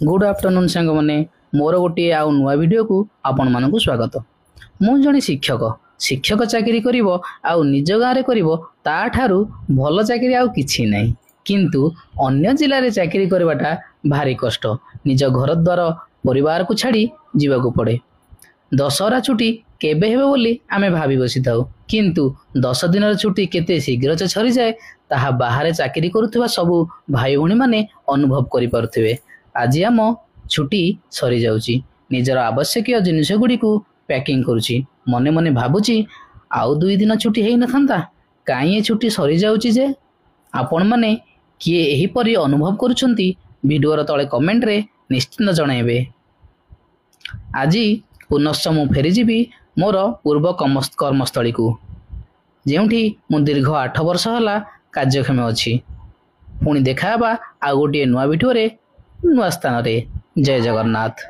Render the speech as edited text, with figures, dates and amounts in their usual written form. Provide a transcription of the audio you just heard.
Good afternoon सांग मैंने मोर गोटे आउ नुआ वीडियो को आपण मानक स्वागत। मु जड़े शिक्षक शिक्षक चाकरी करिवो आउ निज गाँव करिवो ताठारु भल चाकरी आउ किछि नै, किंतु अन्य जिले में चाकरी करवाटा भारी कष्ट। निज घर द्वार परिवार को छाड़ी जीवाकू पड़े। दशहरा छुट्टी केबे हेबे बोली आमे भाबी बसी थाउ, किंतु 10 दिन छुट्टी केते शीघ्र छरी जाए ताहा बाहर चाकरी करुवा सबु भाई भौणी माने अनुभव करि पारुथिबे। आज आम छुट्टी सरी जाउची, निजर आवश्यक जिनिस गुड़ी को पैकिंग करुची। मने मने भाबुची आउ 2 दिन छुट्टी हेई नथंता, काई ए छुट्टी सरी जाउची जे। आपण माने किए एही परी अनुभव करुछंती वीडियोर तळे कमेंट रे निश्चित जणाइबे। आज पुनश्च मु फेरीजी मोर पूर्व कर्मस्थली को, जेउठी मु दीर्घ 8 वर्ष होला कार्यक्षम अछि। पुणी देखा आ गोटे नुआ वीडियो रे नुआ स्थान रे। जय जगन्नाथ।